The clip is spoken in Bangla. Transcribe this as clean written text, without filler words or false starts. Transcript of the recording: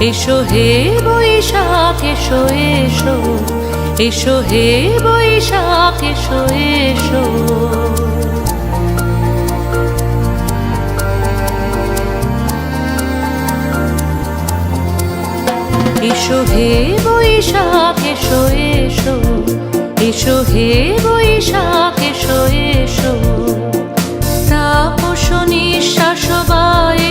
এসো হে বৈশাখ এসো এসো, এসো হে বৈশাখ এসো এসো। এসো হে বৈশাখ এসো এসো, এসো হে বৈশাখ এসো এসো। তাপস নিঃশ্বাস বায়ে